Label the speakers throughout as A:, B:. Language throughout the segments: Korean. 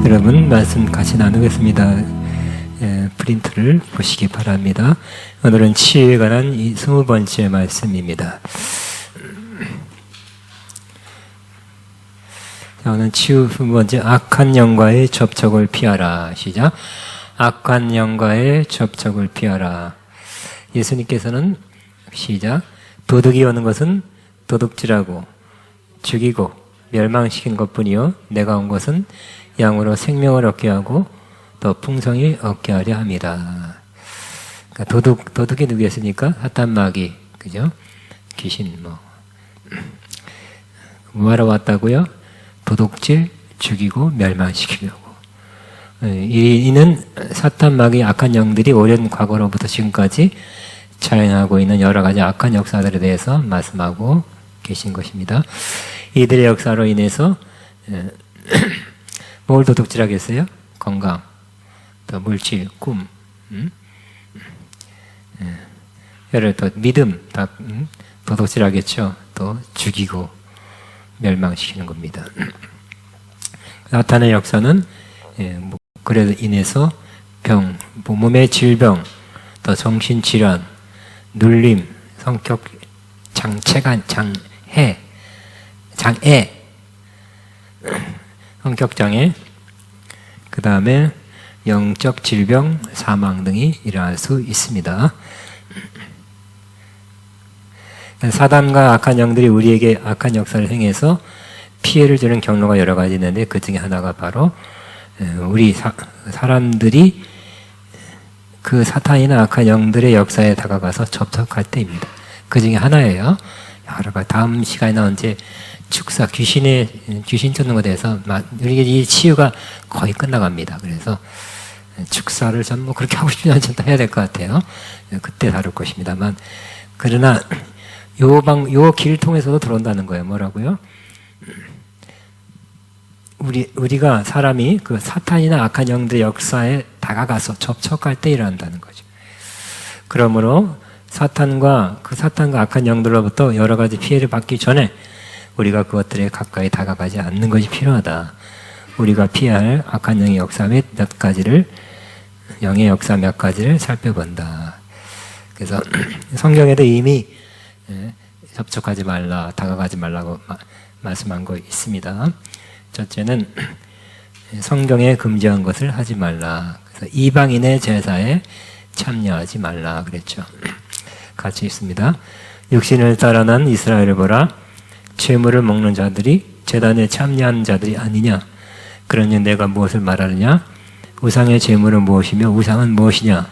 A: 여러분 말씀 같이 나누겠습니다. 프린트를 보시기 바랍니다. 오늘은 치유에 관한 20번째 말씀입니다. 자, 오늘 치유 20번째, 악한 영과의 접촉을 피하라. 시작. 악한 영과의 접촉을 피하라. 예수님께서는 시작. 도둑이 오는 것은 도둑질하고 죽이고 멸망시킨 것뿐이요 내가 온 것은 양으로 생명을 얻게 하고 또 풍성히 얻게 하려 합니다. 그러니까 도둑이 누구였습니까? 사탄 마귀, 그죠? 귀신 뭐하러 왔다고요? 도둑질, 죽이고 멸망시키려고. 이는 사탄 마귀 악한 영들이 오랜 과거로부터 지금까지 자행하고 있는 여러 가지 악한 역사들에 대해서 말씀하고 계신 것입니다. 이들의 역사로 인해서 뭘 도둑질하겠어요? 건강, 또 물질, 꿈, 예를 또 믿음 다 도둑질하겠죠. 또 죽이고 멸망시키는 겁니다. 사탄의 역사는 그래서 인해서 병, 몸의 질병, 또 정신질환, 눌림, 성격 장애, 성격장애, 그 다음에 영적 질병, 사망 등이 일어날 수 있습니다. 사단과 악한 영들이 우리에게 악한 역사를 행해서 피해를 주는 경로가 여러 가지 있는데 그 중에 하나가 바로 우리 사람들이 그 사탄이나 악한 영들의 역사에 다가가서 접촉할 때입니다. 그 중에 하나예요. 여러 가지 다음 시간에 언제 축사, 귀신 쫓는 것에 대해서 우리 이 치유가 거의 끝나갑니다. 그래서 축사를 전 그렇게 하고 싶지 않지만 해야 될 것 같아요. 그때 다룰 것입니다만, 그러나 요 길 통해서도 들어온다는 거예요. 뭐라고요? 우리가 사람이 그 사탄이나 악한 영들의 역사에 다가가서 접촉할 때 일어난다는 거죠. 그러므로 사탄과 악한 영들로부터 여러 가지 피해를 받기 전에 우리가 그것들에 가까이 다가가지 않는 것이 필요하다. 우리가 피해야 할 악한 영의 역사 영의 역사 몇 가지를 살펴본다. 그래서 성경에도 이미 접촉하지 말라, 다가가지 말라고 말씀한 거 있습니다. 첫째는 성경에 금지한 것을 하지 말라. 그래서 이방인의 제사에 참여하지 말라 그랬죠. 같이 있습니다. 육신을 따라 난 이스라엘을 보라. 제물을 먹는 자들이 제단에 참여한 자들이 아니냐. 그러니 내가 무엇을 말하느냐. 우상의 제물은 무엇이며 우상은 무엇이냐.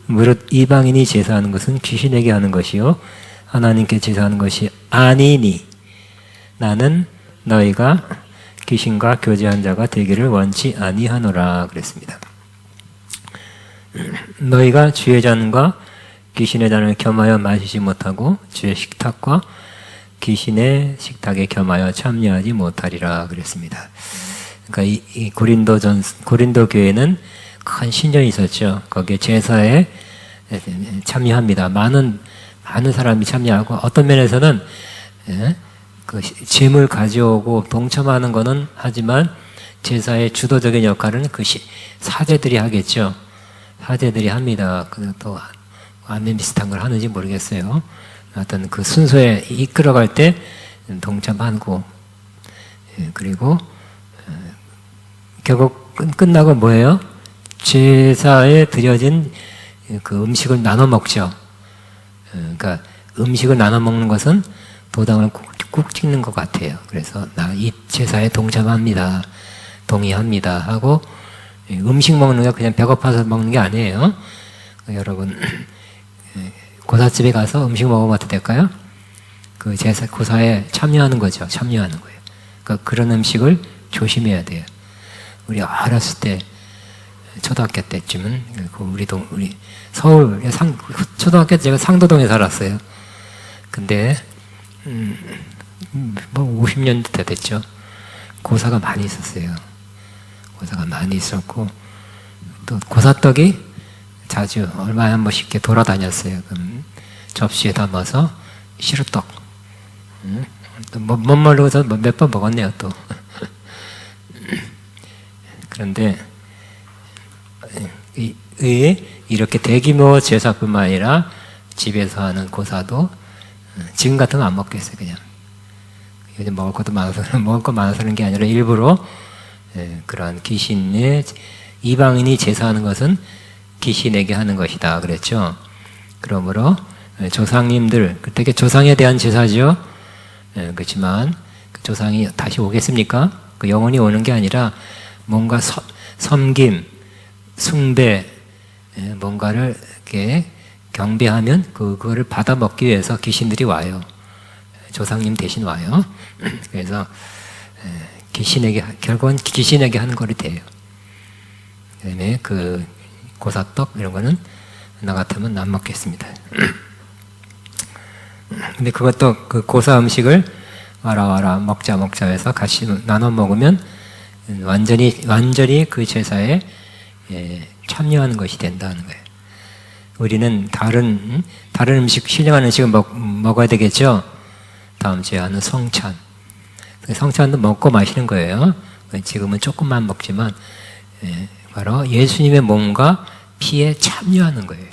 A: 무릇 이방인이 제사하는 것은 귀신에게 하는 것이요 하나님께 제사하는 것이 아니니 나는 너희가 귀신과 교제한 자가 되기를 원치 아니하노라 그랬습니다. 너희가 주의 잔과 귀신의 잔을 겸하여 마시지 못하고 주의 식탁과 귀신의 식탁에 겸하여 참여하지 못하리라 그랬습니다. 그러니까 이 고린도 교회는 큰 신전이 있었죠. 거기에 제사에 참여합니다. 많은 사람이 참여하고 어떤 면에서는 그 짐을 가져오고 동참하는 것은 하지만 제사의 주도적인 역할은 그 사제들이 하겠죠. 사제들이 합니다. 또 아멘 비슷한 걸 하는지 모르겠어요. 어떤 그 순서에 이끌어갈 때 동참하고, 그리고 결국 끝나고 뭐예요? 제사에 드려진 그 음식을 나눠 먹죠. 그러니까 음식을 나눠 먹는 것은 도당을 꾹 찍는 것 같아요. 그래서 나 이 제사에 동참합니다, 동의합니다 하고, 음식 먹는 게 그냥 배고파서 먹는 게 아니에요. 여러분 고사집에 가서 음식 먹으면 어떻게 될까요? 그 제사 고사에 참여하는 거죠. 참여하는 거예요. 그러니까 그런 음식을 조심해야 돼요. 우리 어렸을 때 초등학교 때쯤은 우리 서울 초등학교 때 제가 상도동에 살았어요. 근데 뭐 50년대 됐죠. 고사가 많이 있었어요. 고사가 많이 있었고 또 고사떡이 자주 얼마에 한 번씩 이렇게 돌아다녔어요. 그럼 접시에 담아서 시루떡 또 멋멀어서 몇 번 먹었네요. 또 그런데 이렇게 대규모 제사뿐만 아니라 집에서 하는 고사도 지금 같으면 안 먹겠어요. 그냥 요즘 먹을 것도 많아서 먹을 거 많아서 그런 게 아니라 일부러 그러한 귀신의 이방인이 제사하는 것은 귀신에게 하는 것이다 그랬죠. 그러므로 조상님들 그때 조상에 대한 제사죠. 그렇지만 그 조상이 다시 오겠습니까? 그 영원히 오는 게 아니라 뭔가 섬김, 숭배, 뭔가를 이렇게 경배하면 그거를 받아 먹기 위해서 귀신들이 와요. 조상님 대신 와요. 그래서 귀신에게 결국은 귀신에게 하는 거리 돼요. 그다음에 그 고사떡 이런 거는 나 같으면 안 먹겠습니다. 근데 그것도 그 고사 음식을 와라 먹자 해서 같이 나눠 먹으면 완전히 그 제사에 참여하는 것이 된다는 거예요. 우리는 다른 음식, 신령한 음식을 먹어야 되겠죠. 다음 주에 하는 성찬. 성찬도 먹고 마시는 거예요. 지금은 조금만 먹지만 바로 예수님의 몸과 피에 참여하는 거예요.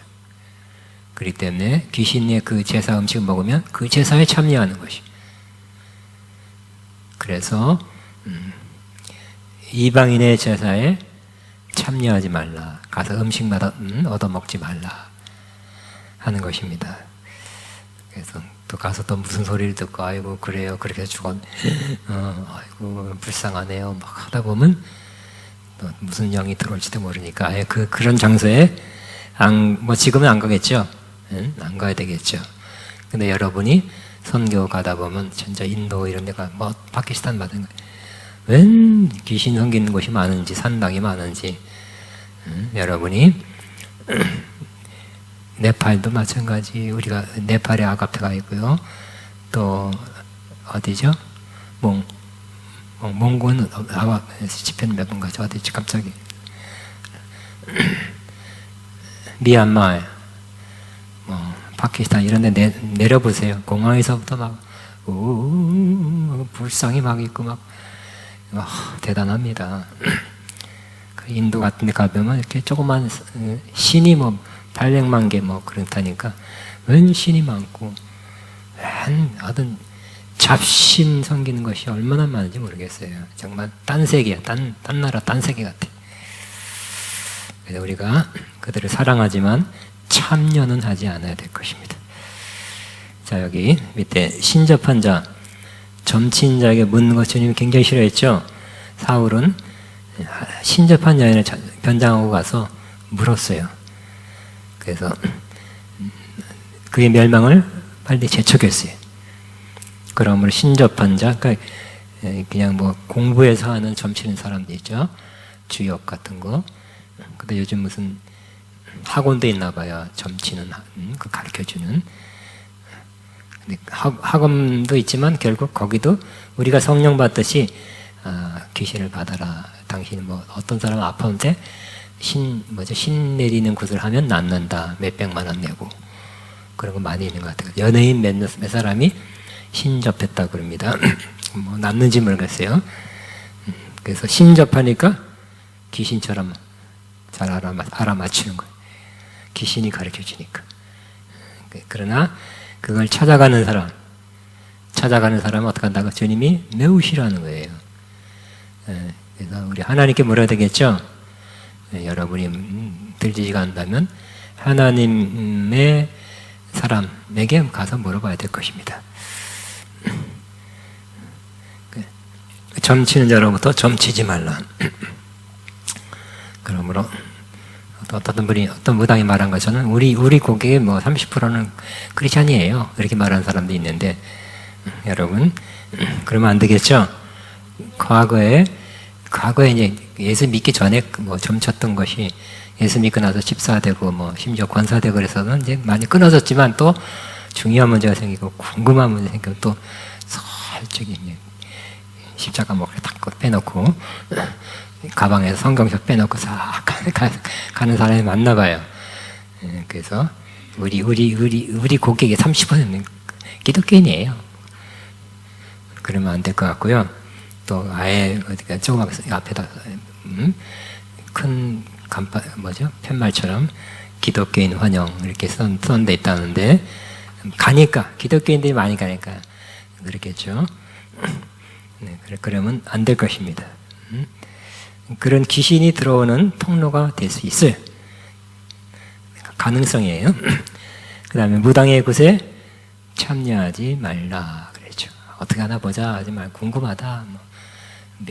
A: 그렇기 때문에 귀신의 그 제사 음식을 먹으면 그 제사에 참여하는 것이. 그래서 이방인의 제사에 참여하지 말라. 가서 음식마다 얻어먹지 말라 하는 것입니다. 그래서 또 가서 또 무슨 소리를 듣고 아이고 그래요 그렇게 해서 아이고 불쌍하네요 막 하다 보면 또 무슨 영이 들어올지도 모르니까 아예 그런 장소에 뭐 지금은 안 가겠죠. 안 가야 되겠죠. 근데 여러분이 선교 가다 보면 진짜 인도 이런 데가 뭐 파키스탄 받은 거 웬 귀신 섬기는 곳이 많은지 산당이 많은지 여러분이 네팔도 마찬가지. 우리가 네팔에 아가페가 있고요. 또 어디죠? 몽고는 집회는 몇 번 가죠. 어디지 갑자기 미얀마, 파키스탄 이런 데 내려보세요. 공항에서부터 막 불상이 막 있고 막 대단합니다. 그 인도 같은 데 가보면 이렇게 조그만 신이 뭐 800만 개 뭐 그렇다니까 웬 신이 많고 웬 어떤 잡신 섬기는 것이 얼마나 많은지 모르겠어요. 정말 딴 세계야. 딴 나라 딴 세계 같아. 그래서 우리가 그들을 사랑하지만 참여는 하지 않아야 될 것입니다. 자, 여기 밑에 신접한 자, 점친 자에게 묻는 것 주님이 굉장히 싫어했죠. 사울은 신접한 여인을 변장하고 가서 물었어요. 그래서 그의 멸망을 빨리 재촉했어요. 그러므로 신접한 자, 그러니까 그냥 뭐 공부해서 하는 점치는 사람들 있죠. 주역 같은 거. 근데 요즘 무슨 학원도 있나 봐요. 점치는 그 가르쳐주는. 근데 학원도 있지만 결국 거기도 우리가 성령 받듯이 귀신을 받아라. 당신 뭐 어떤 사람 아파온데 신 내리는 곳을 하면 낫는다. 몇백만 원 내고 그런 거 많이 있는 것 같아요. 연예인 몇 사람이 신접했다 그럽니다. 뭐 낫는지 모르겠어요. 그래서 신접하니까 귀신처럼 잘 알아맞히는 거예요. 귀신이 가르쳐 주니까. 그러나 그걸 찾아가는 사람은 어떻게 한다고? 주님이 매우 싫어하는 거예요. 그래서 우리 하나님께 물어야 되겠죠. 여러분이 들리지가 않다면 하나님의 사람에게 가서 물어봐야 될 것입니다. 점치는 자로부터 점치지 말라. 그러므로 어떤 무당이 말한 것처럼 우리 고객의 뭐 30%는 크리스찬이에요. 이렇게 말하는 사람도 있는데 여러분 그러면 안 되겠죠. 과거에 이제 예수 믿기 전에 뭐 점쳤던 것이 예수 믿고 나서 집사되고 뭐 심지어 권사되고 그래서는 이제 많이 끊어졌지만 또 중요한 문제가 생기고 궁금한 문제가 생기고 또 살짝 십자가 목을 탁 빼놓고 가방에서 성경책 빼놓고 싹 가는 사람이 많나 봐요. 그래서 우리 고객의 30%는 기독교인이에요. 그러면 안 될 것 같고요. 또 아예 어디가 조그맣게 앞에다 큰 간판 뭐죠? 팻말처럼 기독교인 환영 이렇게 선돼 있다는데 가니까 기독교인들이 많이 가니까 그렇겠죠. 네, 그러면 안 될 것입니다. 그런 귀신이 들어오는 통로가 될 수 있어요. 가능성이에요. 그 다음에 무당의 곳에 참여하지 말라 그랬죠. 어떻게 하나 보자 하지 말고 궁금하다.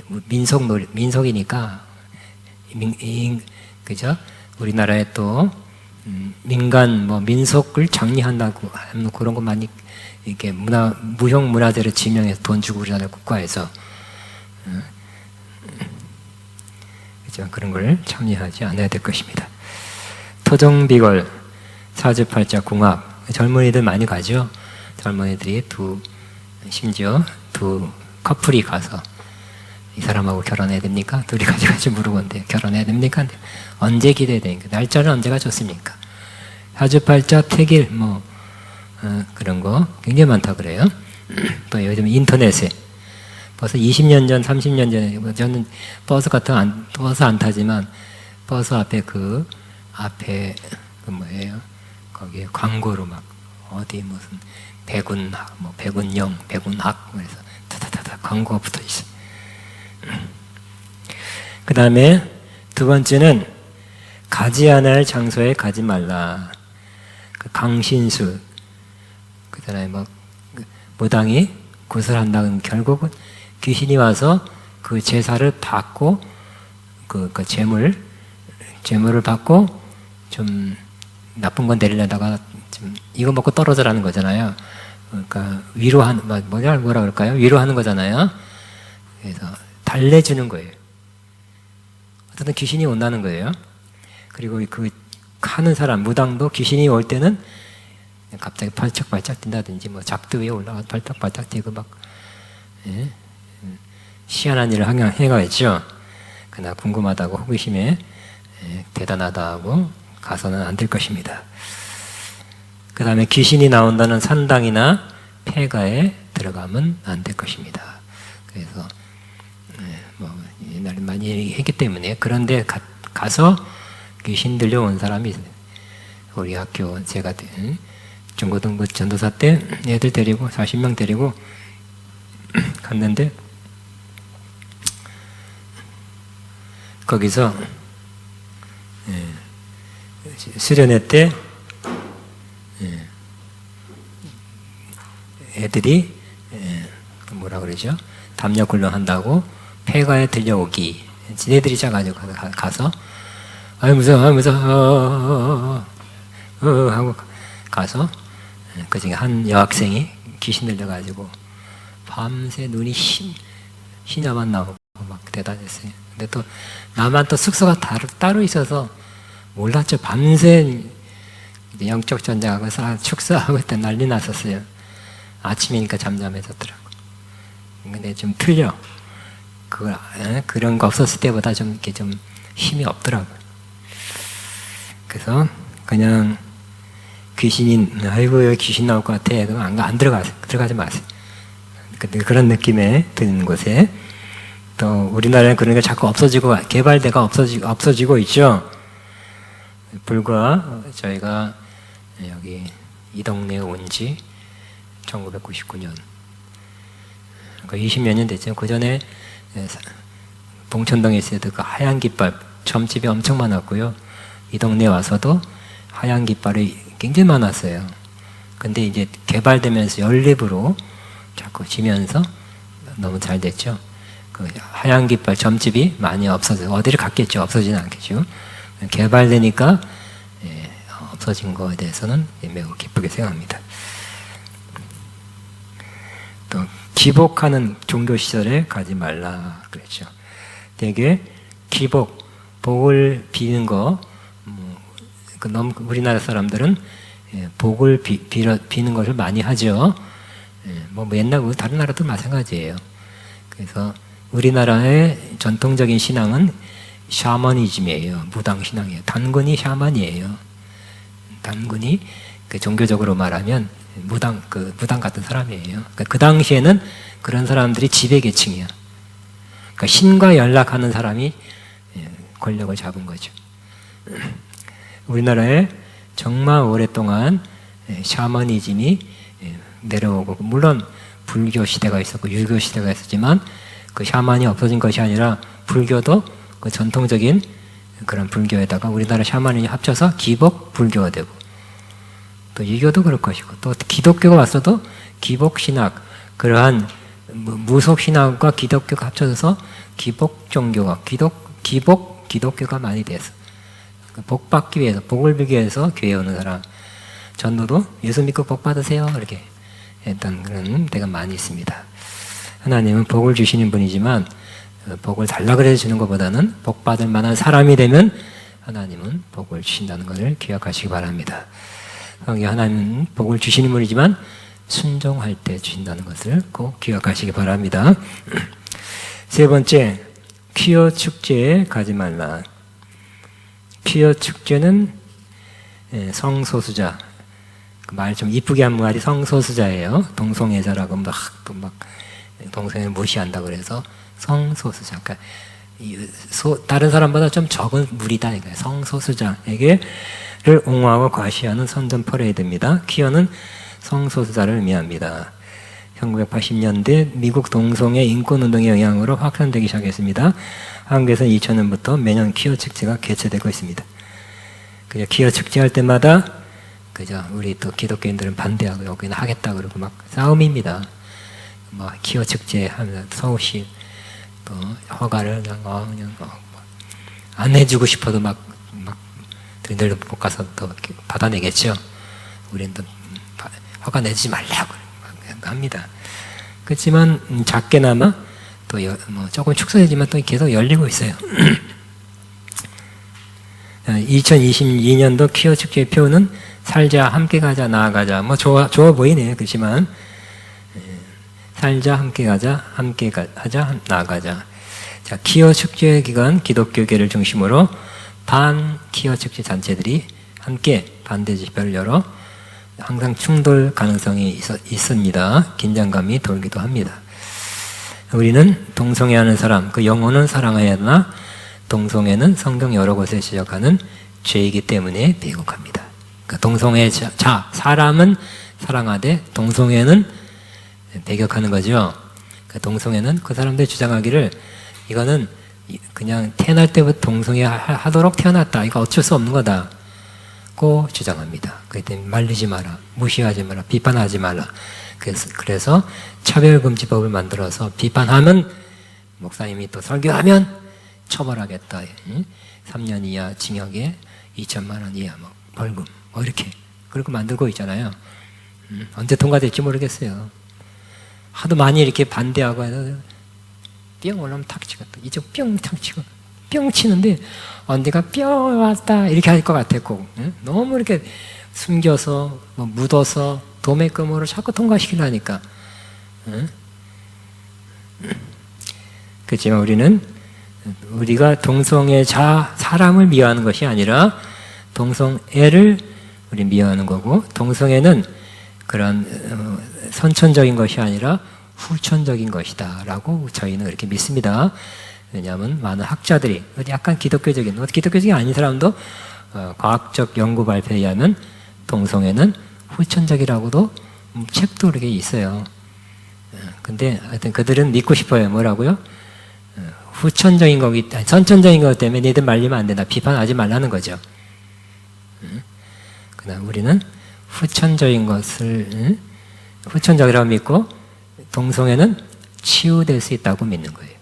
A: 뭐 민속이니까 그죠? 우리나라에 또 민간 민속을 장려한다고 하는 그런 거 많이 이렇게 무형 문화재를 지명해서 돈 주고 우리나라 국가에서 그죠? 그런 걸 참여하지 않아야 될 것입니다. 토종비걸, 사주팔자, 궁합 젊은이들 많이 가죠. 젊은이들이 심지어 두 커플이 가서 이 사람하고 결혼해야 됩니까? 둘이 같이 물어본대. 결혼해야 됩니까? 언제 기대해야 되니까? 날짜는 언제가 좋습니까? 사주팔자, 태길 그런 거 굉장히 많다 그래요. 또 요즘 인터넷에 벌써 20년 전, 30년 전에 저는 버스 안 타지만 버스 앞에 뭐예요? 거기에 광고로 막 어디 무슨 백운학, 백운영, 백운학 그래서 타타타타 광고가 붙어 있어. 그 다음에 두 번째는 가지 않아야 할 장소에 가지 말라. 강신수, 그 다음에 무당이 구슬한다는 결국은 귀신이 와서 그 제사를 받고 그 재물을 받고 좀 나쁜 건 내리려다가 좀 이거 먹고 떨어져라는 거잖아요. 그러니까 뭐라 그럴까요? 위로하는 거잖아요. 그래서 달래주는 거예요. 어쨌든 귀신이 온다는 거예요. 그리고 그 하는 사람 무당도 귀신이 올 때는 갑자기 발짝발짝 뛴다든지 작두 위에 올라가 발짝발짝 뛰고 희한한 일을 해가겠죠. 그러나 궁금하다고 호기심에 대단하다고 가서는 안 될 것입니다. 그 다음에 귀신이 나온다는 산당이나 폐가에 들어가면 안 될 것입니다. 그래서 옛날에 많이 했기 때문에 그런데 가서 귀신 들려온 사람이 있어요. 우리 학교 제가 중고등부 전도사 때 애들 데리고 40명 데리고 갔는데 거기서 수련회 때 애들이 뭐라 그러죠? 담력 훈련한다고 폐가에 들려오기. 지네들이 짜가지고 가서 무서워 하고 가서 그 중에 한 여학생이 귀신 들려가지고 밤새 눈이 흰자만 나오고 막 대단했어요. 근데 또 나만 또 숙소가 따로 있어서 몰랐죠. 밤새 영적 전쟁하고 축사하고 있다 난리 났었어요. 아침이니까 잠잠해졌더라고. 근데 좀 틀려. 그런 거 없었을 때보다 좀 이렇게 좀 힘이 없더라고요. 그래서 그냥 아이고 여기 귀신 나올 것 같아. 그럼 안 들어가지 마세요. 그런 느낌에 드는 곳에 또 우리나라는 그런 게 자꾸 없어지고 개발대가 없어지고 있죠. 불과 저희가 여기 이 동네에 온 지 1999년 그러니까 20몇 년 됐죠. 그 전에 봉천동에 있을 때 그 하얀 깃발 점집이 엄청 많았고요. 이 동네에 와서도 하얀 깃발이 굉장히 많았어요. 근데 이제 개발되면서 연립으로 자꾸 지면서 너무 잘 됐죠. 그 하얀 깃발 점집이 많이 없어져요. 어디를 갔겠죠. 없어지는 않겠죠. 개발되니까 없어진 거에 대해서는 매우 기쁘게 생각합니다. 또 기복하는 종교시설에 가지 말라 그랬죠. 되게 복을 비는 거 너무 우리나라 사람들은 복을 비는 것을 많이 하죠. 옛날 다른 나라도 마찬가지예요. 그래서 우리나라의 전통적인 신앙은 샤머니즘이에요. 무당 신앙이에요. 단군이 샤먼이에요. 단군이 종교적으로 말하면 무당 같은 사람이에요. 그 당시에는 그런 사람들이 지배계층이야. 그러니까 신과 연락하는 사람이 권력을 잡은 거죠. 우리나라에 정말 오랫동안 샤머니즘이 내려오고, 물론 불교 시대가 있었고 유교 시대가 있었지만 그 샤만이 없어진 것이 아니라 불교도 그 전통적인 그런 불교에다가 우리나라 샤머니즘이 합쳐서 기복 불교가 되고, 또 유교도 그럴 것이고, 또 기독교가 왔어도 기복신학, 그러한 무속신학과 기독교가 합쳐져서 기복 종교가 기독교가 많이 돼서 복 받기 위해서, 복을 빌기 위해서 교회에 오는 사람, 전도도 예수 믿고 복 받으세요 이렇게 했던 그런 데가 많이 있습니다. 하나님은 복을 주시는 분이지만 복을 달라 그래서 주는 것보다는 복 받을 만한 사람이 되면 하나님은 복을 주신다는 것을 기억하시기 바랍니다. 하나님은 복을 주시는 분이지만 순종할 때 주신다는 것을 꼭 기억하시기 바랍니다. 세 번째, 퀴어 축제에 가지 말라. 퀴어 축제는 성소수자, 말 좀 이쁘게 한 말이 성소수자예요. 동성애자라고 막 동성애를 무시한다 그래서 성소수자. 그러니까 다른 사람보다 좀 적은 무리다. 그러니까 성소수자에게를 옹호하고 과시하는 선전 퍼레이드입니다. 퀴어는 성소수자를 의미합니다. 1980년대 미국 동성애 인권운동의 영향으로 확산되기 시작했습니다. 한국에서는 2000년부터 매년 퀴어 축제가 개최되고 있습니다. 그냥 퀴어 축제할 때마다 그죠, 우리 또 기독교인들은 반대하고 여기는 하겠다 그러고 막 싸움입니다. 뭐 퀴어 축제 하면 서울시 또 허가를 그냥 안 해주고 싶어도 막 늘 못 가서 또 받아내겠죠. 우리는 또 허가 내지 말라고 합니다. 그렇지만 작게나마 또 조금 축소되지만 또 계속 열리고 있어요. 2022년도 퀴어 축제의 표는 살자, 함께 가자, 나아가자. 좋아 보이네요. 그렇지만 살자, 함께 가자, 하자, 나아가자. 자, 퀴어 축제 기간 기독교계를 중심으로 반 퀴어 축제 단체들이 함께 반대 집회를 열어 항상 충돌 가능성이 있습니다. 긴장감이 돌기도 합니다. 우리는 동성애하는 사람, 그 영혼은 사랑해야 하나 동성애는 성경 여러 곳에 지적하는 죄이기 때문에 배국합니다. 그러니까 동성애자, 사람은 사랑하되 동성애는 배격하는 거죠. 그러니까 동성애는 그 사람들이 주장하기를 이거는 그냥 태어날 때부터 동성애 하도록 태어났다. 이거 어쩔 수 없는 거다. 고 주장합니다. 그렇기 때문에 말리지 마라, 무시하지 마라, 비판하지 마라. 그래서 차별금지법을 만들어서 비판하면 목사님이 또 설교하면 처벌하겠다. 3년 이하 징역에 2천만 원 이하 벌금 이렇게 그렇게 만들고 있잖아요. 언제 통과될지 모르겠어요. 하도 많이 이렇게 반대하고 해서 뿅 올라오면 탁 치고 또 이쪽 뿅 탁 치고 뿅 치는데 언제가 뿅 왔다 이렇게 할 것 같았고 너무 이렇게 숨겨서 묻어서 도매금으로 자꾸 통과시키려니까. 그렇지만 우리가 동성애자 사람을 미워하는 것이 아니라 동성애를 우리 미워하는 거고, 동성애는 그런 선천적인 것이 아니라 후천적인 것이다 라고 저희는 그렇게 믿습니다. 왜냐하면 많은 학자들이 약간 기독교적인 아닌 사람도 과학적 연구 발표에 의하면 동성애는 후천적이라고도 책도 그렇게 있어요. 근데 하여튼 그들은 믿고 싶어요. 뭐라고요? 후천적인 거기, 선천적인 것 때문에 니들 말리면 안 된다. 비판하지 말라는 거죠. 그다음 우리는 후천적인 것을 후천적이라고 믿고 동성애는 치유될 수 있다고 믿는 거예요.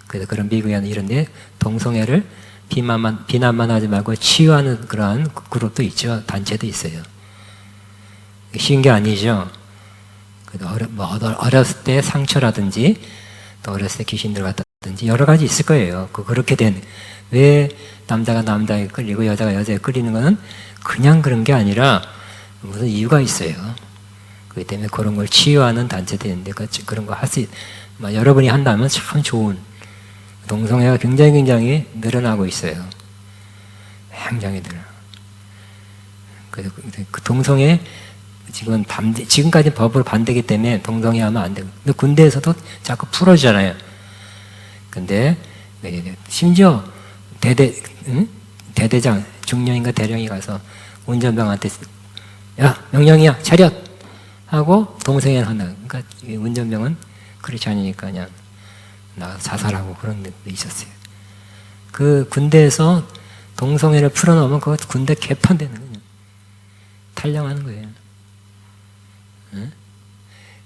A: 그래서 그런 미국에는 이런데 동성애를 비난만 하지 말고 치유하는 그러한 그룹도 있죠. 단체도 있어요. 쉬운 게 아니죠. 어렸을 때 상처라든지 또 어렸을 때 귀신 들어갔다든지 여러 가지 있을 거예요. 그렇게 왜 남자가 남자에 끌리고 여자가 여자에 끌리는 거는 그냥 그런 게 아니라 무슨 이유가 있어요. 그렇기 때문에 그런 걸 치유하는 단체도 있는데 그런 거 할 수 여러분이 한다면 참 좋은, 동성애가 굉장히 늘어나고 있어요. 굉장히 늘어. 그래서 그 동성애 지금까지 법으로 반대기 때문에 동성애하면 안 되고, 근데 군대에서도 자꾸 풀어주잖아요. 근데 심지어 응? 대대장, 중령인가 대령이 가서 운전병한테 야, 명령이야, 차렷! 하고 동생을 하나. 그러니까 운전병은 그렇지 않으니까 그냥 나가서 자살하고 그런 데 있었어요. 그 군대에서 동성애를 풀어놓으면 그거 군대 개판되는 거예요. 탈령하는 거예요. 응?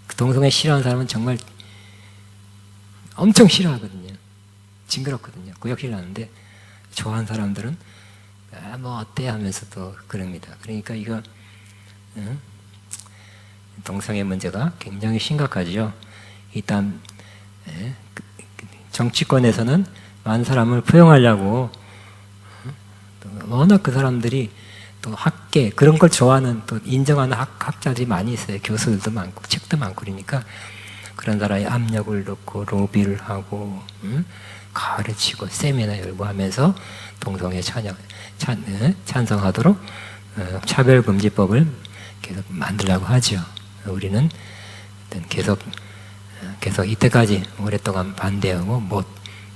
A: 그 동성애 싫어하는 사람은 정말 엄청 싫어하거든요. 징그럽거든요. 구역질 나는데 좋아하는 사람들은 아, 뭐 어때 하면서 또 그럽니다. 그러니까 이거 응? 동성애 문제가 굉장히 심각하죠. 일단 정치권에서는 많은 사람을 포용하려고 워낙 그 사람들이 또 학계 그런 걸 좋아하는 또 인정하는 학자들이 많이 있어요. 교수들도 많고 책도 많고 그러니까 그런 사람의 압력을 넣고 로비를 하고 가르치고 세미나 열고 하면서 동성애 찬성하도록 차별금지법을 계속 만들려고 하죠. 우리는 계속 이때까지 오랫동안 반대하고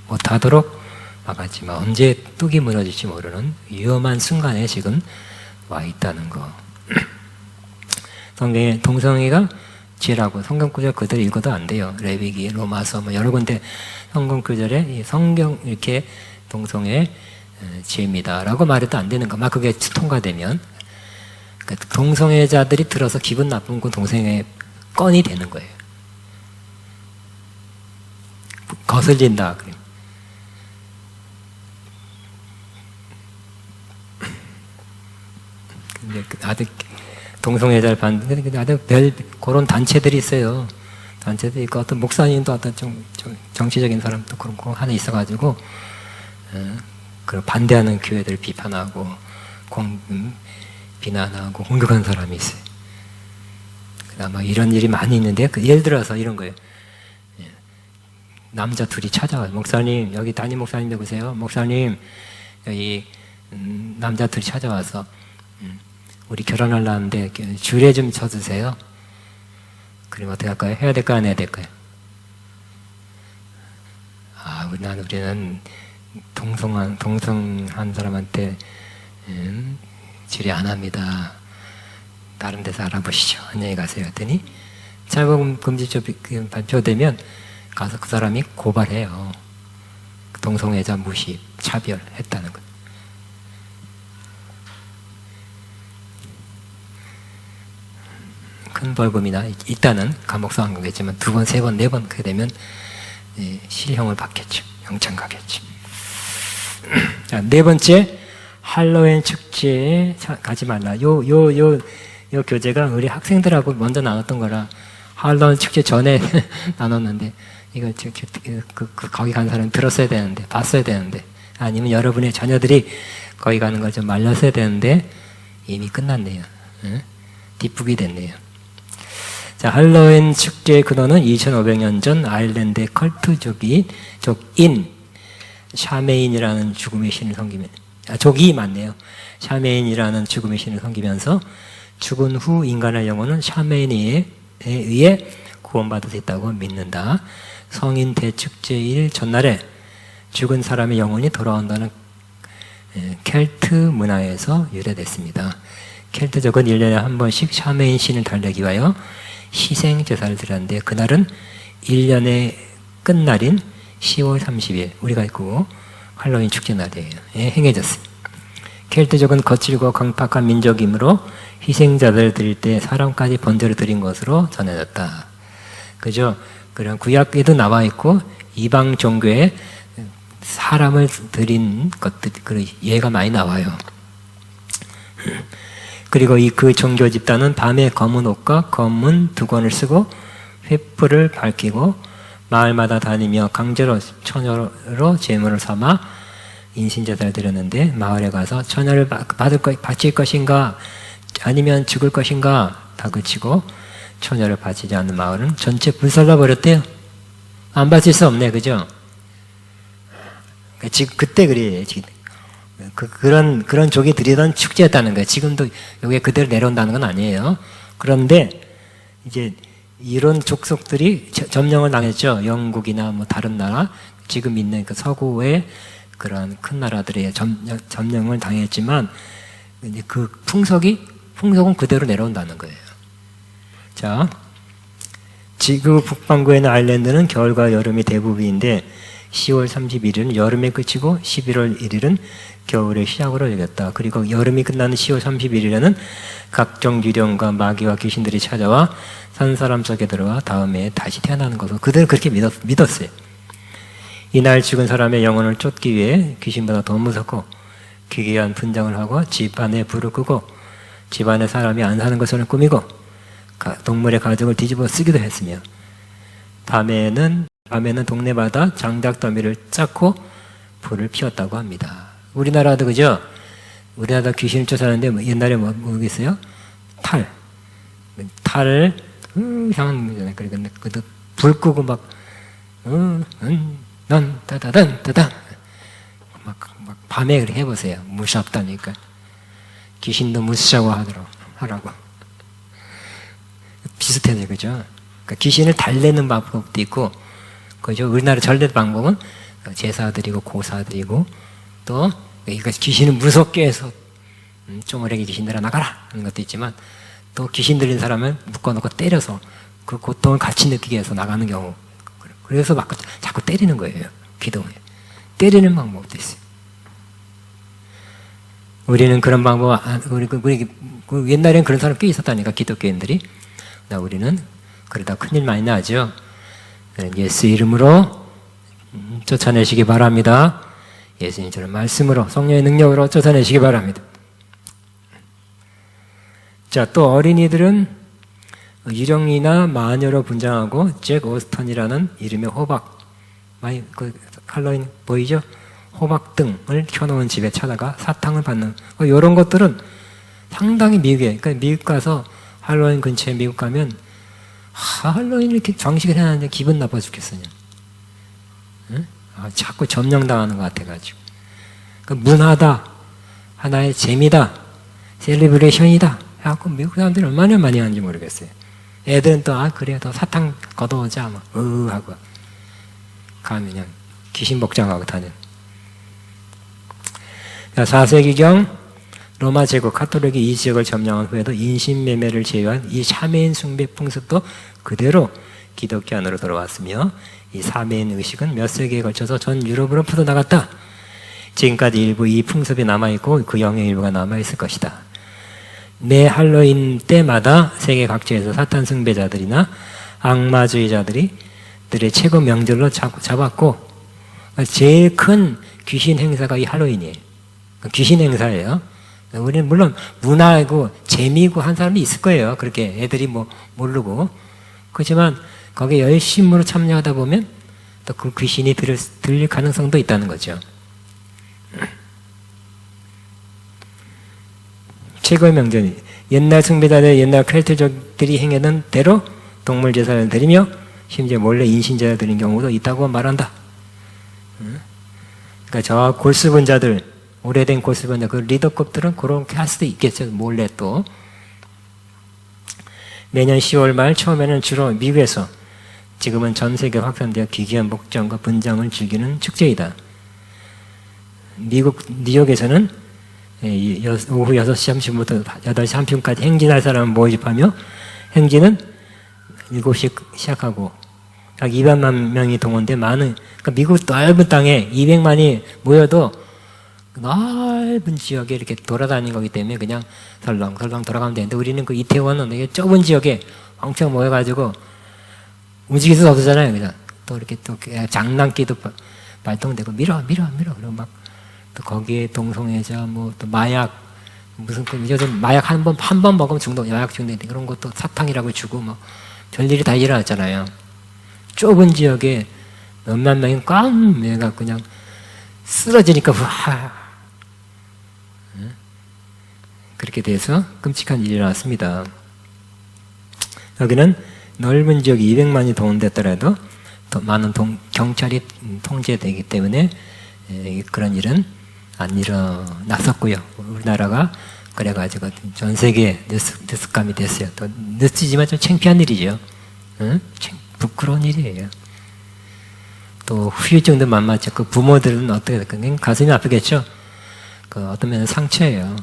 A: 못하도록 막았지만 언제 뚝이 무너질지 모르는 위험한 순간에 지금 와 있다는 거. 성경에 동성애가 죄라고 성경 구절 그대로 읽어도 안 돼요. 레위기, 로마서 뭐 여러 군데 성경 구절에 이 성경 이렇게 동성애 죄입니다라고 말해도 안 되는 거. 막 그게 통과되면 그러니까 동성애자들이 들어서 기분 나쁜 건 동성애 건이 되는 거예요. 거슬린다. 근데 아들 동성애자를 받는 아들 별 그런 단체들이 있어요. 단체들이 있고 어떤 목사님도 어떤 좀 정치적인 사람도 그런 거 하나 있어가지고 그런 반대하는 교회들 비판하고 비난하고 공격하는 사람이 있어요. 아마 이런 일이 많이 있는데 예를 들어서 이런 거예요. 남자 둘이 찾아와요. 목사님 여기 담임 목사님 누구세요? 목사님 여기 남자 둘이 찾아와서 우리 결혼하려는데 주례 좀 쳐주세요. 그럼 어떻게 할까요? 해야 될까요? 안 해야 될까요? 아, 우리는 동성한 사람한테 주례 안 합니다. 다른 데서 알아보시죠. 안녕히 가세요. 했더니 차별금지법 발표되면 가서 그 사람이 고발해요. 동성애자 무시, 차별했다는 것. 큰 벌금이나 일단은 감옥서 안 가겠지만 두 번, 세 번, 네 번 그렇게 되면 실형을 받겠죠. 영창 가겠죠. 자, 네 번째 할로윈 축제에 가지 말라. 요 교재가 우리 학생들하고 먼저 나눴던 거라 할로윈 축제 전에 나눴는데 이거 거기 간 사람 들었어야 되는데 봤어야 되는데 아니면 여러분의 자녀들이 거기 가는 걸 좀 말렸어야 되는데 이미 끝났네요. 뒷북이 됐네요. 자, 할로윈 축제의 근원은 2500년 전 아일랜드의 컬트족인 샤메인이라는 죽음의 신을 섬기면서 족이 맞네요. 샤메인이라는 죽음의 신을 섬기면서 죽은 후 인간의 영혼은 샤메인에 의해 구원받을 수 있다고 믿는다. 성인 대축제일 전날에 죽은 사람의 영혼이 돌아온다는 켈트 문화에서 유래됐습니다. 켈트족은 1년에 한 번씩 샤메인 신을 달래기 위하여 희생 제사를 드렸는데 그날은 1년의 끝날인 10월 30일 우리가 있고 할로윈 축제 날이에요. 행해졌습니다. 켈트족은 거칠고 강팍한 민족이므로 희생자들 드릴 때 사람까지 번제를 드린 것으로 전해졌다. 그죠? 그런 구약에도 나와 있고 이방 종교에 사람을 드린 것들 그 예가 많이 나와요. 그리고 그 종교 집단은 밤에 검은 옷과 검은 두건을 쓰고 횃불을 밝히고 마을마다 다니며 강제로 처녀로 제물을 삼아 인신제사를 드렸는데 마을에 가서 처녀를 바칠 것인가 아니면 죽을 것인가 다그치고 처녀를 바치지 않는 마을은 전체 불살라 버렸대요. 안 바칠 수 없네, 그죠? 지금 그때 그래요. 그런 족이 드리던 축제였다는 거예요. 지금도 여기에 그대로 내려온다는 건 아니에요. 그런데 이제 이런 족속들이 점령을 당했죠. 영국이나 뭐 다른 나라, 지금 있는 그 서구의 그러한 큰 나라들의 점령을 당했지만 이제 그 풍속은 그대로 내려온다는 거예요. 자, 지구 북반구에 있는 아일랜드는 겨울과 여름이 대부분인데 10월 31일은 여름에 끝이고 11월 1일은 겨울의 시작으로 여겼다. 그리고 여름이 끝나는 10월 31일에는 각종 유령과 마귀와 귀신들이 찾아와 산 사람 속에 들어와 다음에 다시 태어나는 것을 그들은 그렇게 믿었어요. 이날 죽은 사람의 영혼을 쫓기 위해 귀신보다 더 무섭고 기괴한 분장을 하고 집 안에 불을 끄고 집 안에 사람이 안 사는 것을 꾸미고 동물의 가죽을 뒤집어 쓰기도 했으며 밤에는 동네마다 장작더미를 쌓고 불을 피웠다고 합니다. 우리나라도 그죠? 우리나라 귀신을 쫓아내는데 뭐 옛날에 뭐겠어요? 탈을 향한 거잖아요. 그러니까 불 끄고 막 난 따다단 막 밤에 그렇게 해보세요. 무섭다니까. 귀신도 무시하고 하라고. 비슷해요, 그죠? 그러니까 귀신을 달래는 방법도 있고, 그죠? 우리나라 전래 방법은 제사드리고 고사드리고 또 그러니까 귀신을 무섭게 해서 쪼무레기 귀신들아 나가라 하는 것도 있지만 또 귀신 들린 사람은 묶어놓고 때려서 그 고통을 같이 느끼게 해서 나가는 경우. 그래서 막 자꾸 때리는 거예요. 기도에 때리는 방법도 있어요. 우리는 그런 방법 우리 옛날엔 그런 사람 꽤 있었다니까 기독교인들이. 우리는 그러다 큰일 많이 나죠. 예수 이름으로 쫓아내시기 바랍니다. 예수님처럼 말씀으로 성령의 능력으로 쫓아내시기 바랍니다. 자, 또 어린이들은 유령이나 마녀로 분장하고 잭 오스턴이라는 이름의 호박, 많이 그 할로윈 보이죠? 호박등을 켜놓은 집에 찾아가 사탕을 받는 이런 것들은 상당히 그러니까 미국 가서 할로윈 근처에 미국 가면 할로윈 이렇게 장식을 해놨는데 기분 나빠 죽겠어요. 응? 자꾸 점령당하는 것 같아가지고. 그러니까 문화다, 하나의 재미다, 셀리브레이션이다 해갖고 미국 사람들이 얼마나 많이 하는지 모르겠어요. 애들은 또 그래 더 사탕 걷어오자 막 하고 가면 그냥 귀신 복장하고 다녀. 4세기경 로마 제국 카톨릭이 이 지역을 점령한 후에도 인신매매를 제외한 이 사매인 숭배 풍습도 그대로 기독교 안으로 들어왔으며 이 사매인 의식은 몇 세기에 걸쳐서 전 유럽으로 퍼져나갔다. 지금까지 일부 이 풍습이 남아있고 그 영의 일부가 남아있을 것이다. 매 할로윈 때마다 세계 각지에서 사탄 숭배자들이나 악마주의자들이 들의 최고 명절로 잡았고 제일 큰 귀신 행사가 이 할로윈이에요. 귀신 행사예요. 우리는 물론 문화이고 재미고 한 사람이 있을 거예요. 그렇게 애들이 뭐 모르고. 그렇지만 거기에 열심으로 참여하다 보면 또 그 귀신이 들릴 가능성도 있다는 거죠. 최고의 명절이 옛날 숭배자들, 옛날 켈트족들이 행하던 대로 동물 제사를 드리며 심지어 몰래 인신제사를 드리는 경우도 있다고 말한다. 그러니까 저 골수분자들, 오래된 골수분자, 그 리더급들은 그렇게 할 수도 있겠죠. 몰래 또. 매년 10월 말 처음에는 주로 미국에서, 지금은 전 세계 확산되어 기괴한 목장과 분장을 즐기는 축제이다. 미국 뉴욕에서는 오후 6시 30분부터 8시 30분까지 행진할 사람을 모집하며 행진은 7시 시작하고 약 200만 명이 동원돼 그러니까 미국 넓은 땅에 200만이 모여도 넓은 지역에 이렇게 돌아다니는 거기 때문에 그냥 설렁설렁 돌아가면 되는데 우리는 그 이태원은 되게 좁은 지역에 엄청 모여가지고 움직일 수 없잖아요. 그냥 또 이렇게 또 장난기도 발동되고 밀어 그리고 막 또 거기에 동성애자 뭐 또 마약 무슨 요즘 마약 한 번 먹으면 중독 마약 중독 그런 것도 사탕이라고 주고 뭐 별일이 다 일어났잖아요. 좁은 지역에 몇만 명이 꽉 매가 그냥 쓰러지니까 그렇게 돼서 끔찍한 일이 일어났습니다. 여기는 넓은 지역 200만이 동원됐더라도 더 많은 경찰이 통제되기 때문에 그런 일은 안 일어났었고요. 우리나라가 그래가지고 전 세계 뉴스감이 됐어요. 또 뉴스지만 좀 창피한 일이죠. 부끄러운 일이에요. 또 후유증도 만만치 않고 부모들은 어떻게 될까? 가슴이 아프겠죠? 그 어떤 면은 상처예요.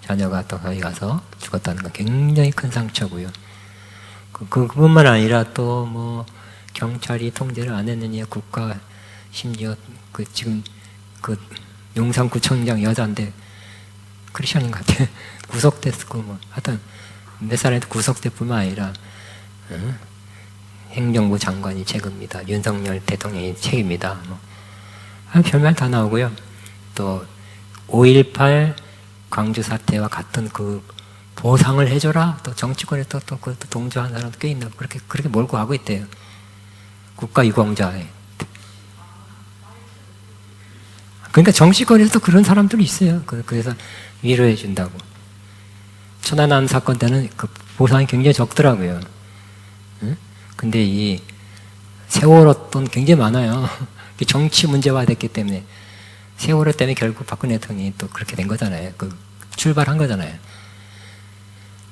A: 자녀가 또 거기 가서 죽었다는 건 굉장히 큰 상처고요. 그뿐만 아니라 또 뭐 경찰이 통제를 안 했느냐, 국가 심지어 그 지금 그 용산구청장 여자인데 크리스천인 것 같아. 구속됐고 뭐 하여튼 몇 살에도 구속될 뿐만 아니라 행정부 장관이 책임입니다. 윤석열 대통령이 책임입니다. 뭐 별말 다 나오고요. 또 5.18 광주 사태와 같은 그 보상을 해줘라. 또 정치권에 또 그것도 동조한 사람도 꽤 있나 그렇게 몰고 가고 있대요. 국가유공자에. 그러니까 정치권에서도 그런 사람들이 있어요. 그래서 위로해 준다고. 천안함 사건 때는 그 보상이 굉장히 적더라고요. 응? 근데 이 세월호 돈 굉장히 많아요. 정치 문제화 됐기 때문에 세월호 때문에 결국 박근혜 대통령이 또 그렇게 된 거잖아요. 출발한 거잖아요.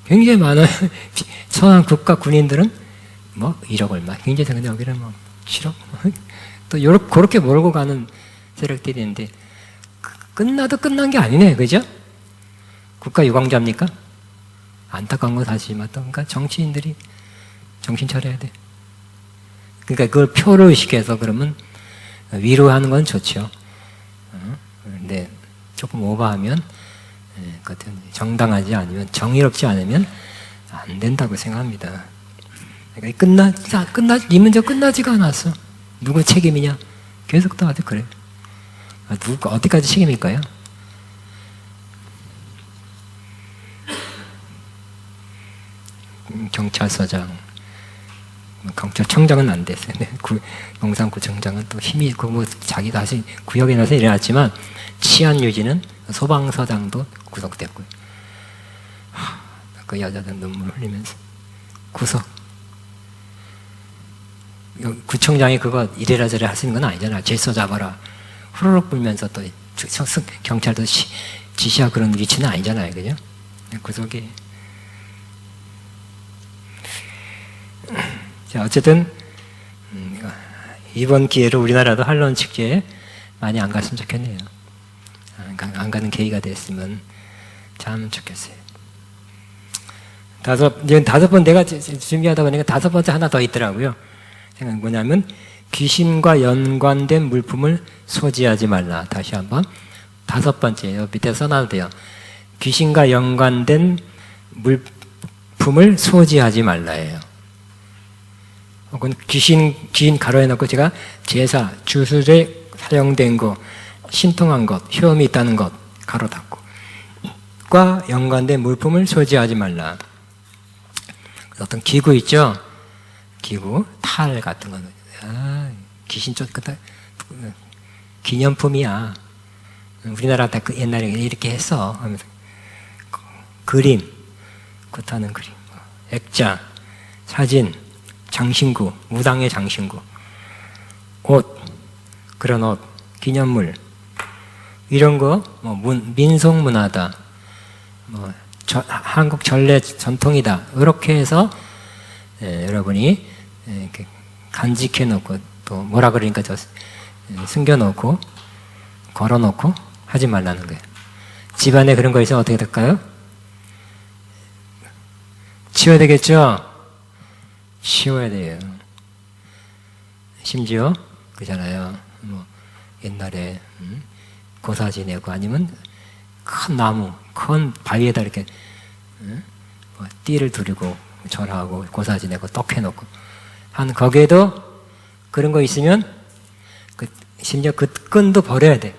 A: 굉장히 많아요. 천안 국가 군인들은 뭐 1억 얼마, 굉장히 근데 여기는 뭐 7억 또 그렇게 몰고 가는 세력들이 있는데 끝나도 끝난 게 아니네, 그죠? 국가 유공자입니까? 안타까운 건 사실이지만 또 그러니까 정치인들이 정신 차려야 돼. 그러니까 그걸 표로 의식해서 그러면 위로하는 건 좋죠. 근데 조금 오버하면 정당하지 않으면 정의롭지 않으면 안 된다고 생각합니다. 그러니까 이 문제 끝나지가 않았어. 누구 책임이냐? 계속 또 아직 그래. 누가 어디까지 책임일까요? 경찰서장, 경찰청장은 안 됐어요. 용산구청장은 또 힘이 있고 뭐 자기가 다시 구역에 나서 일어났지만 치안 유지는 소방서장도 구속됐고요. 그 여자들 눈물 흘리면서 구속. 구청장이 그거 이래라 저래라 할 수 있는 건 아니잖아. 질서 잡아라. 후루룩 불면서 또 경찰도 지시하고 그런 위치는 아니잖아요. 그죠? 구속이. 자, 어쨌든 이번 기회로 우리나라도 한론 축제에 많이 안 갔으면 좋겠네요. 안 가는 계기가 됐으면 참 좋겠어요. 다섯 번 내가 준비하다 보니까 5번째 하나 더 있더라고요. 생각은 뭐냐면 귀신과 연관된 물품을 소지하지 말라. 다시 한번 5번째예요. 밑에 써놔도 돼요. 귀신과 연관된 물품을 소지하지 말라예요. 혹은 귀신 가로해놓고 제가 제사, 주술에 사용된 것, 신통한 것, 효험이 있다는 것 가로 닫고 과 연관된 물품을 소지하지 말라. 어떤 기구 있죠? 기구, 탈 같은 거는 귀신 쫓 기념품이야. 우리나라 다 옛날에 이렇게 했어. 하면서 그림, 굿하는 그림, 액자, 사진, 장신구, 무당의 장신구, 옷, 그런 옷, 기념물 이런 거, 뭐 민속 문화다, 뭐 한국 전래 전통이다. 이렇게 해서 여러분이 이렇게 간직해 놓고 또 뭐라 그러니까 숨겨 놓고 걸어 놓고 하지 말라는 거예요. 집안에 그런 거 있으면 어떻게 될까요? 치워야 되겠죠? 치워야 돼요. 심지어 그잖아요. 뭐 옛날에 고사 지내고 아니면 큰 나무, 큰 바위에다 이렇게 뭐 띠를 두르고 절하고 고사 지내고 떡 해놓고 한 거기에도 그런 거 있으면 심지어 그 끈도 버려야 돼.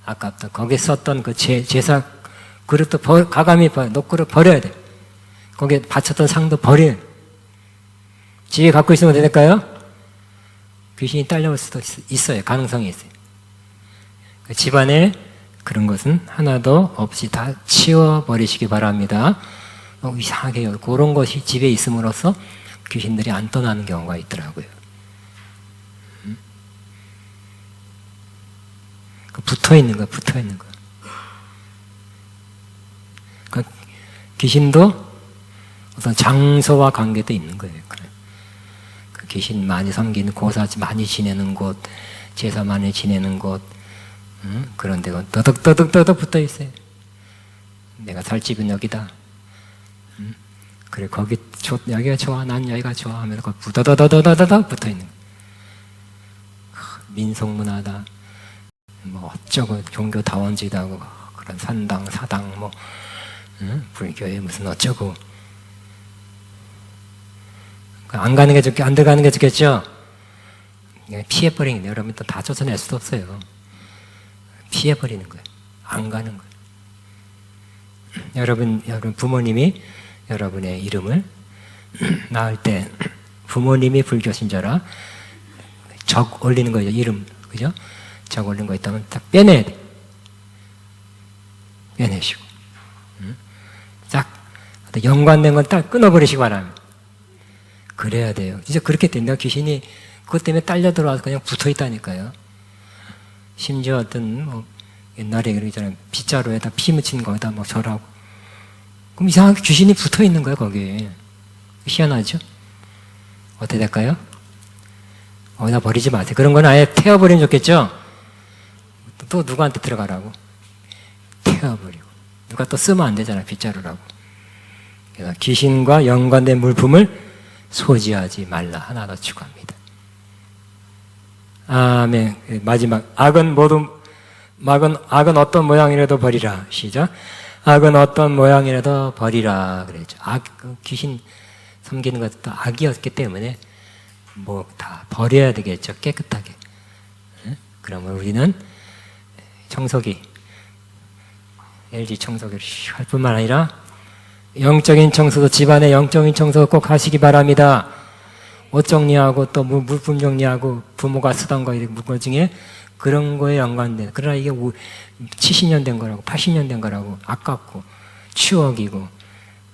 A: 아깝다. 거기에 썼던 그 제사 그릇도 가감히 녹그릇 버려야 돼. 거기에 바쳤던 상도 버려야 돼. 집에 갖고 있으면 어떻게 될까요? 귀신이 딸려올 수도 있어요. 가능성이 있어요. 집안에 그런 것은 하나도 없이 다 치워버리시기 바랍니다. 이상하게요. 그런 것이 집에 있음으로써 귀신들이 안 떠나는 경우가 있더라고요. 붙어 있는 거야, 붙어 있는 거야. 그러니까 귀신도 어떤 장소와 관계도 있는 거예요. 귀신 많이 섬기는 고사 많이 지내는 곳, 제사 많이 지내는 곳, 그런 데가 떠덕떠덕 붙어 있어요. 내가 살 집은 여기다. 그래, 여기가 좋아, 난 여기가 좋아 하면서 거기 부더더더더더더 붙어 있는 거예요. 민속문화다, 뭐 어쩌고 종교다원지도 하고, 그런 산당, 사당, 뭐, 불교에 무슨 어쩌고. 안 가는 게 좋겠, 안 들어가는 게 좋겠죠? 피해버리는 거예요. 여러분 또 다 쫓아낼 수도 없어요. 피해버리는 거예요. 안 가는 거예요. 여러분 부모님이 여러분의 이름을 낳을 때 부모님이 불교 신자라 적 올리는 거죠. 이름, 그죠? 적 올린 거 있다면 딱 빼내야 돼. 빼내시고. 딱 연관된 건 딱 끊어버리시기 바랍니다. 그래야 돼요. 진짜 그렇게 된다. 귀신이 그것 때문에 딸려 들어와서 그냥 붙어 있다니까요. 심지어 어떤 뭐 옛날에 그러잖아요. 빗자루에다 피 묻힌 거에다 뭐 절하고. 그럼 이상하게 귀신이 붙어 있는 거예요, 거기에. 희한하죠? 어떻게 될까요? 어디다 버리지 마세요. 그런 건 아예 태워버리면 좋겠죠? 또 누구한테 들어가라고? 태워버리고. 누가 또 쓰면 안 되잖아요, 빗자루라고. 그래서 귀신과 연관된 물품을 소지하지 말라. 하나 더 추가합니다. 아멘. 마지막. 악은 어떤 모양이라도 버리라. 시작. 악은 어떤 모양이라도 버리라. 그랬죠. 귀신 섬기는 것도 악이었기 때문에 뭐 다 버려야 되겠죠. 깨끗하게. 그러면 우리는 청소기, LG 청소기를 할 뿐만 아니라 영적인 청소도, 집안의 영적인 청소 꼭 하시기 바랍니다. 옷 정리하고 또 물품 정리하고 부모가 쓰던 거, 물건 중에 그런 거에 연관된, 그러나 이게 70년 된 거라고, 80년 된 거라고, 아깝고, 추억이고,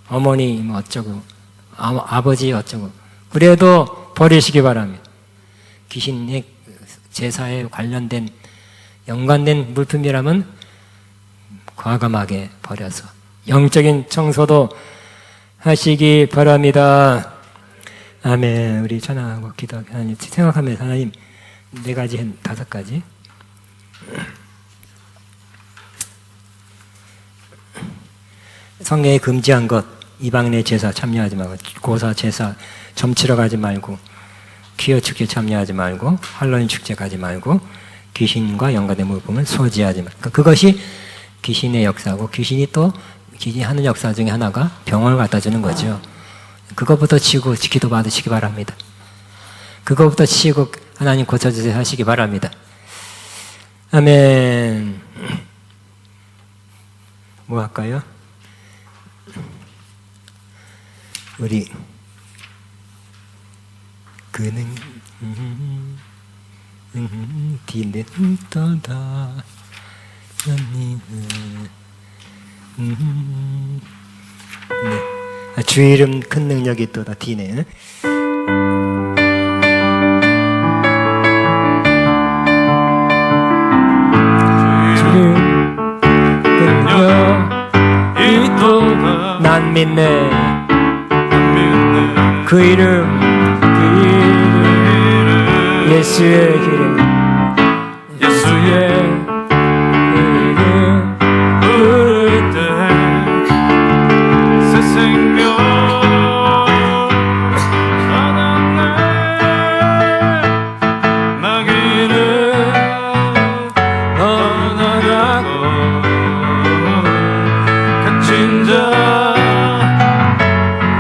A: 어머니 뭐 어쩌고, 아버지 어쩌고, 그래도 버리시기 바랍니다. 귀신의 제사에 관련된, 연관된 물품이라면 과감하게 버려서 영적인 청소도 하시기 바랍니다. 아멘. 우리 전화하고 기도하고 하나님 생각하면서 하나님 4가지, 5가지. 성경에 금지한 것, 이방인의 제사 참여하지 말고, 고사 제사 점치러 가지 말고, 기어 축제 참여하지 말고, 할로윈 축제 가지 말고, 귀신과 연관된 물품을 소지하지 말고. 그것이 귀신의 역사고, 귀신이 하는 역사 중에 하나가 병을 갖다 주는 거죠. 그것부터 치고 기도 받으시기 바랍니다. 그것부터 치고 하나님 고쳐주세요 하시기 바랍니다. 아멘. 뭐 할까요? 우리 그는 뒤는 떠다 네. 주 이름 큰 능력이 있도다. 뒤네. 주 이름 큰 능력이 있도다. 난 믿네. 그 이름 예수의 이름, 예수의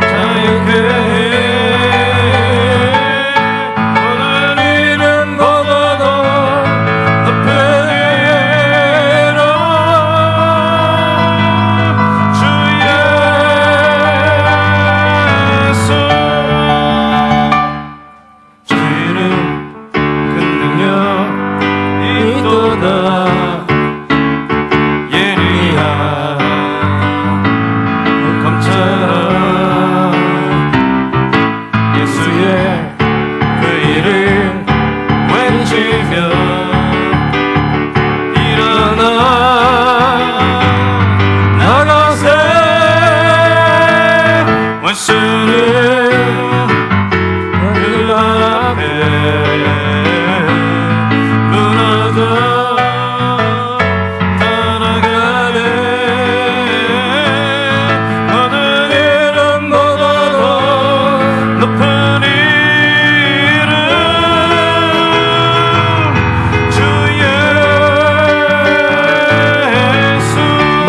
B: 자유케 해 오늘 이름 보고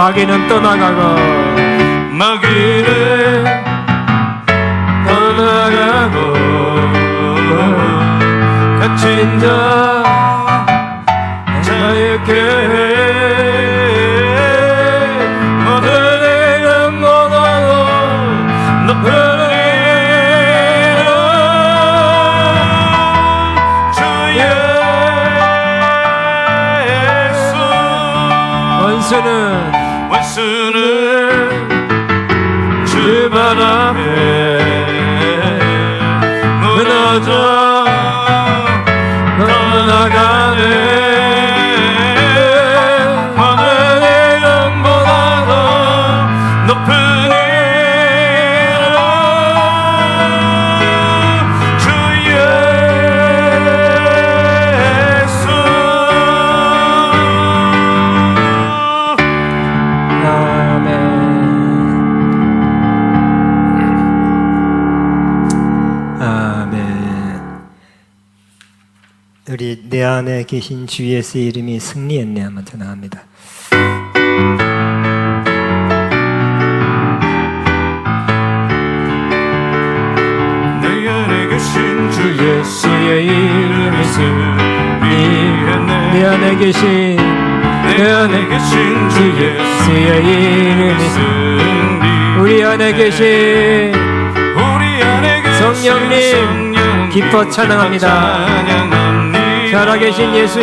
A: 마귀는 떠나가고 갇힌 자 자유케 해 모든 이름 모두 높은 원수는 주발 앞에 무너져 떠나가네 어느 이름보다도 높은 이름 주 예수 우리 내 안에 계신 주 예수의 이름이 승리했네 한번 전합니다. 내 안에 계신 주 예수의 이름이 승리했네 내 안에 계신 주 예수의 이름이 승리 우리 안에 계신 성령님 기뻐 찬양합니다. 살아계신 예수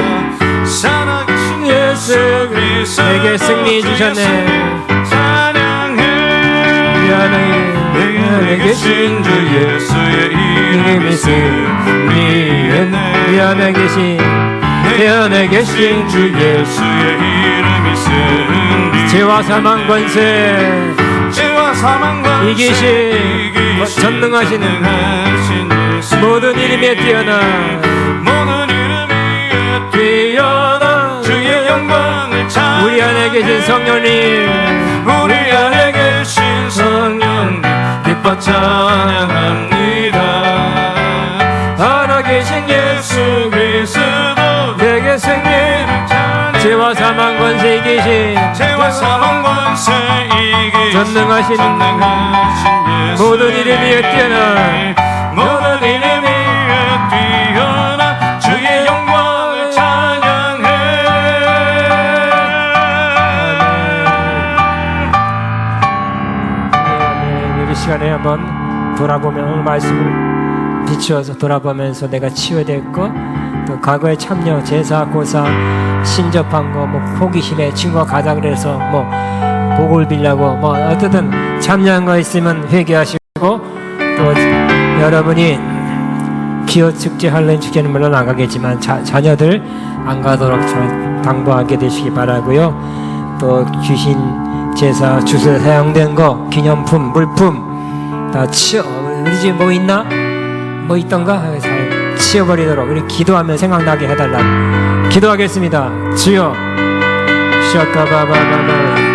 A: 내게 승리 주셨네 우리 안에 계신 주 예수의 이름이 승리했네 우리 안에 계신 주 예수의 이름이 승리 죄와 사망 권세 이기신 전능하신 모든 이름에 뛰어난 주의 영광을 찬양 우리 안에 계신 성령님 기뻐 찬양합니다. 살아계신 예수 그리스도 내게 승리 죄와 사망 권세 이기신 전능하신 모든 이름 위에 뛰어난 주의 영광을 찬양해 우리 시간에 한번 돌아보면 오늘 말씀을 비추어서 돌아보면서 내가 치유해야 될 것 또 과거에 참여, 제사, 고사, 신접한 거, 뭐 호기심에 친구가 가자 그래서 뭐 복을 빌려고 뭐 어쨌든 참여한 거 있으면 회개하시고 또 여러분이 기호 축제 할래 축제는 물론 안 가겠지만 자녀들 안 가도록 당부하게 되시기 바라고요. 또 귀신 제사 주소에 사용된 거 기념품 물품 다 우리 집에 뭐 있나? 뭐 있던가? 치워버리도록 우리 기도하면 생각나게 해달라. 기도하겠습니다. 주여 샤카바바바바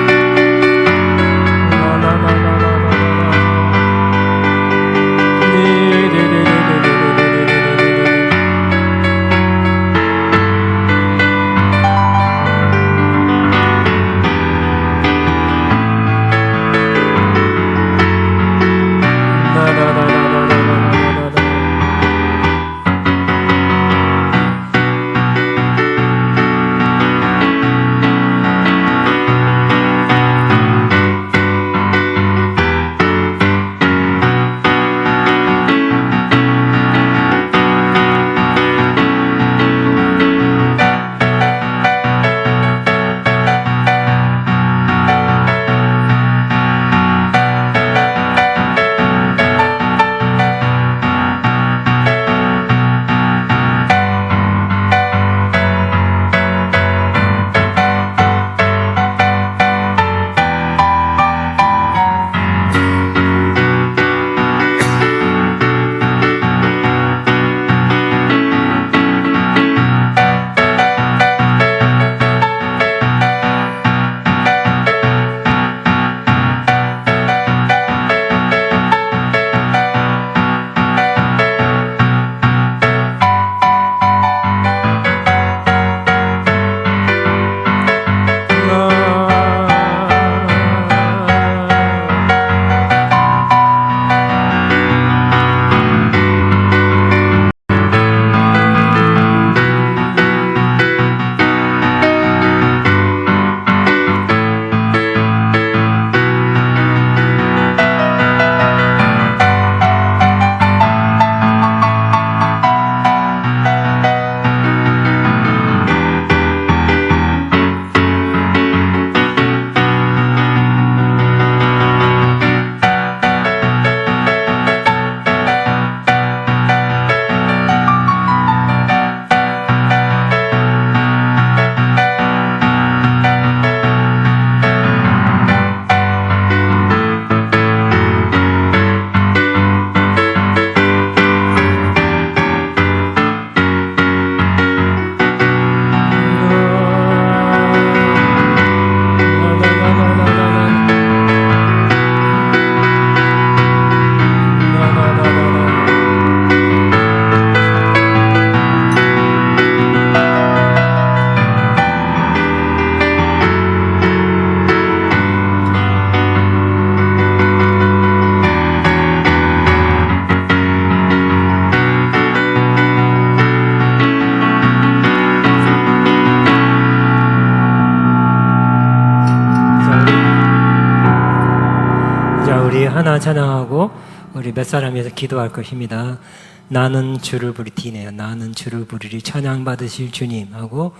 A: 하나 찬양하고 우리 몇 사람이서 기도할 것입니다. 나는 주를 부리티네요. 나는 주를 부리리 찬양 받으실 주님 하고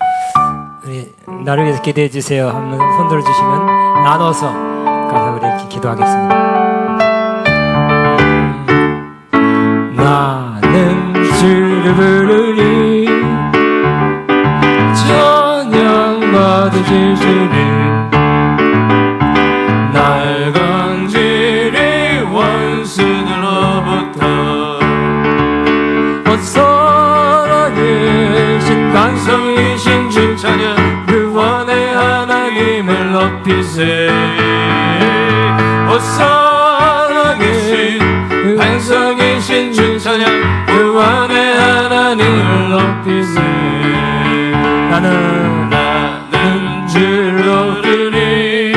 A: 우리 나를 위해서 기도해 주세요 하면 손 들어주시면 나눠서 가서 우리 이렇게 기도하겠습니다. 나는 주를 부르리 찬양 받으실 주님 날 건지리 원수들로부터 살아계신 반성이신 주 찬양 구원의 하나님을 높이세 살아계신 반성이신 주 찬양 구원의 하나님을 높이세 나는 주를 부르리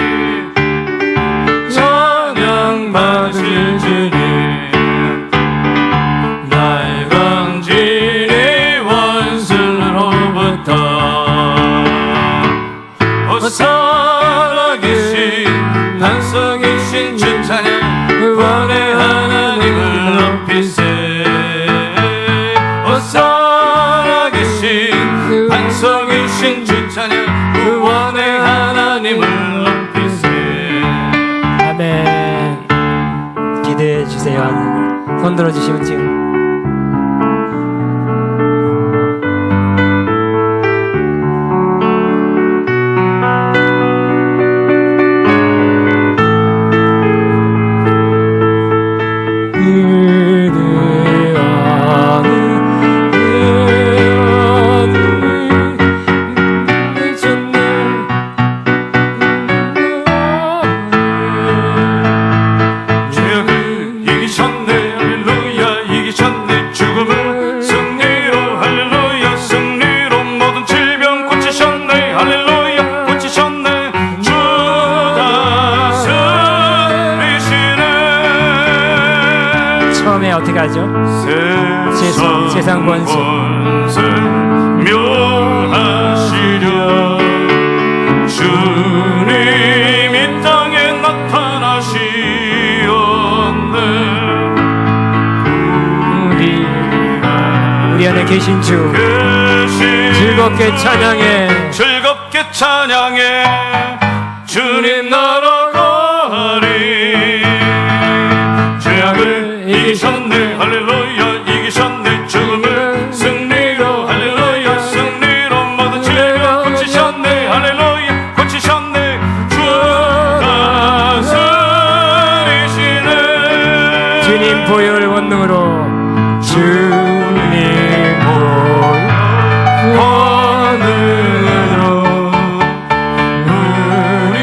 A: 찬양 받으실 주님 날 건지리 원수로부터 살아계신 반성이신 주 찬양 구원의 하나님을 높이세 살아계신 반성이신 주 찬양 구원의 하나님을 높이세 아멘. 기대해 주세요. 손 들어주시면 지금 어떻게 하죠? 세상 권세 멸하시려 주님 이 땅에 나타나시었네 우리 안에 계신 주 즐겁게 찬양해 주님 나라가리 죄악을 이기셨네 할렐루야 이기셨네 죽음을 승리로 할렐루야 승리로 모든 죄를 고치셨네 할렐루야 고치셨네 주 다스리시네 주님 보혈 원능으로 주님 보혈 원능으로 우리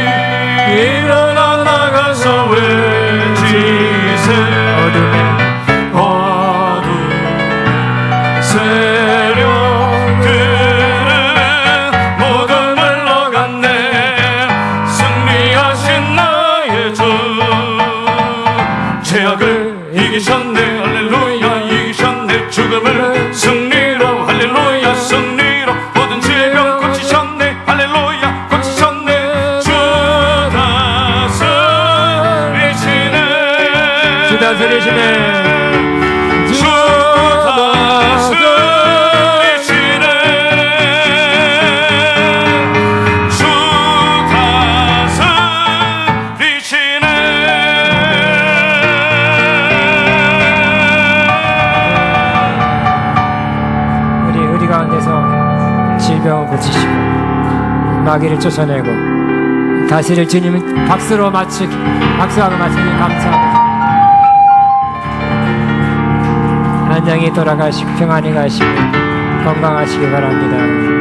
A: 일어나 나가서 외치세 죄악을 이기셨네 할렐루야 이기셨네 죽음을 승리로 할렐루야 승리로 모든 질병 고치셨네 할렐루야 고치셨네 주 다스리시네 주 다스리시네 주 다스리시네 주 다스리시네 가운데서 질병을 고치시고 마귀를 쫓아내고 다시를 주님은 박수하고 마치니 감사합니다. 안녕히 돌아가시고 평안히 가시고 건강하시기 바랍니다.